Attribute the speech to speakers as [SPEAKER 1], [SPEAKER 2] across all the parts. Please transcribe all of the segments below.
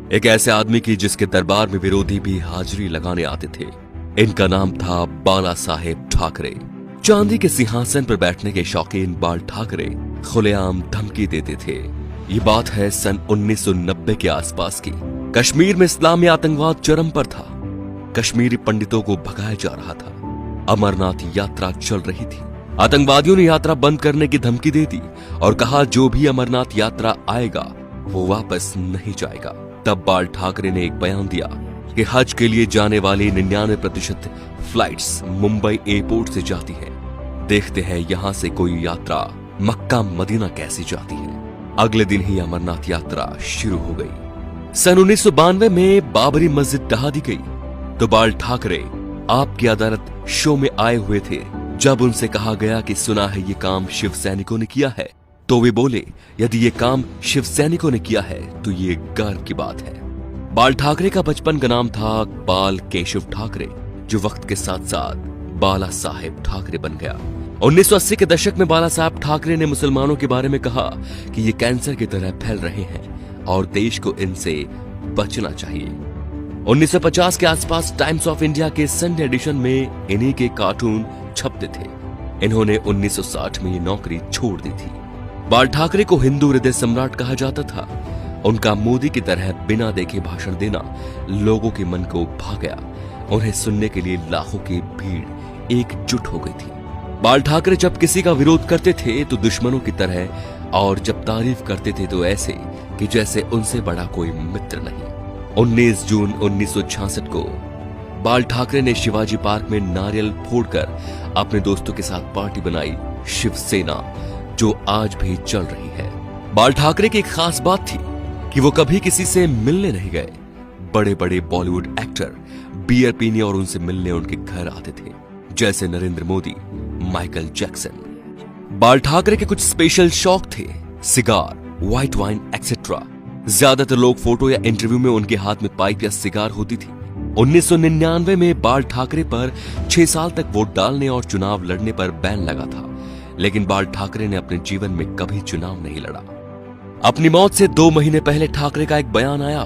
[SPEAKER 1] एक ऐसे आदमी की जिसके दरबार में विरोधी भी हाजिरी लगाने आते थे। इनका नाम था बाला साहेब ठाकरे। चांदी के सिंहासन पर बैठने के शौकीन बाल ठाकरे खुलेआम धमकी देते थे। ये बात है सन 1990 के आसपास की। कश्मीर में इस्लामी आतंकवाद चरम पर था। कश्मीरी पंडितों को भगाया जा रहा था। अमरनाथ यात्रा चल रही थी। आतंकवादियों ने यात्रा बंद करने की धमकी दे दी और कहा जो भी अमरनाथ यात्रा आएगा वो वापस नहीं जाएगा। तब बाल ठाकरे ने एक बयान दिया कि हज के लिए जाने वाली 99% फ्लाइट्स मुंबई एयरपोर्ट से जाती हैं। देखते हैं यहां से कोई यात्रा मक्का मदीना कैसे जाती है। अगले दिन ही अमरनाथ यात्रा शुरू हो गई। सन 1992 में बाबरी मस्जिद ढहा दी गई तो बाल ठाकरे आपकी अदालत शो में आए हुए थे। जब उनसे कहा गया कि सुना है ये काम शिव सैनिकों ने किया है, तो वे बोले यदि ये काम शिव सैनिकों ने किया है तो ये गर्व की बात है। बाल ठाकरे का बचपन का नाम था बाल केशव ठाकरे, जो वक्त के साथ साथ बाला साहेब ठाकरे बन गया। 1980 के दशक में बाला साहब ठाकरे ने मुसलमानों के बारे में कहा कि ये कैंसर की तरह फैल रहे हैं और देश को इनसे बचना चाहिए। 1950 के आसपास टाइम्स ऑफ इंडिया के संडे एडिशन में इन्हीं के कार्टून छपते थे। इन्होंने 1960 में ये नौकरी छोड़ दी थी। बाल ठाकरे को हिंदू हृदय सम्राट कहा जाता था। उनका मोदी की तरह बिना देखे भाषण देना लोगों के मन को भा गया। उन्हें सुनने के लिए लाखों की भीड़ एकजुट हो गई थी। बाल ठाकरे जब किसी का विरोध करते थे तो दुश्मनों की तरह, और जब तारीफ करते थे तो ऐसे कि जैसे उनसे बड़ा कोई मित्र नहीं। 19 जून 1966 को बाल ठाकरे ने शिवाजी पार्क में नारियल फोड़कर अपने दोस्तों के साथ पार्टी बनाई, शिवसेना, जो आज भी चल रही है। बाल ठाकरे की एक खास बात थी कि वो कभी किसी से मिलने नहीं गए। बड़े बड़े बॉलीवुड एक्टर बियर पीने और उनसे मिलने उनके घर आते थे, जैसे नरेंद्र मोदी, माइकल जैक्सन। बाल ठाकरे के कुछ स्पेशल शौक थे, सिगार, व्हाइट वाइन एक्सेट्रा। ज्यादातर लोग फोटो या इंटरव्यू में उनके हाथ में पाइप या सिगार होती थी। 1999 में बाल ठाकरे पर 6 साल तक वोट डालने और चुनाव लड़ने पर बैन लगा था, लेकिन बाल ठाकरे ने अपने जीवन में कभी चुनाव नहीं लड़ा। अपनी मौत से 2 महीने पहले ठाकरे का एक बयान आया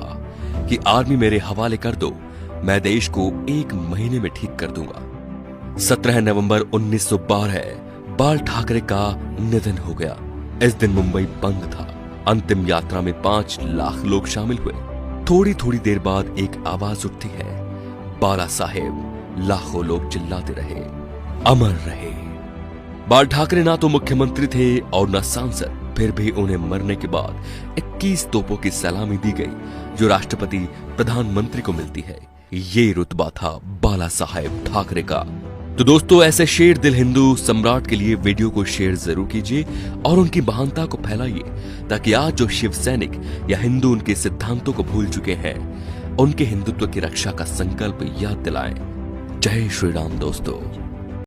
[SPEAKER 1] कि आर्मी मेरे हवाले कर दो, मैं देश को 1 महीने में ठीक कर दूंगा। 17 नवंबर 1912 बाल ठाकरे का निधन हो गया। इस दिन मुंबई बंद था। अंतिम यात्रा में 5 लाख लोग शामिल हुए। थोड़ी थोड़ी देर बाद एक आवाज उठती है, बाला साहेब। लाखों लोग चिल्लाते रहे, अमर रहे। बाल ठाकरे ना तो मुख्यमंत्री थे और न सांसद, फिर भी उन्हें मरने के बाद 21 तोपों की सलामी दी गई, जो राष्ट्रपति प्रधानमंत्री को मिलती है। ये रुतबा था बाला साहेब ठाकरे का। तो दोस्तों, ऐसे शेर दिल हिंदू सम्राट के लिए वीडियो को शेयर जरूर कीजिए और उनकी महानता को फैलाइए, ताकि आज जो शिव सैनिक या हिंदू उनके सिद्धांतों को भूल चुके हैं, उनके हिंदुत्व की रक्षा का संकल्प याद दिलाएं। जय श्री राम दोस्तों।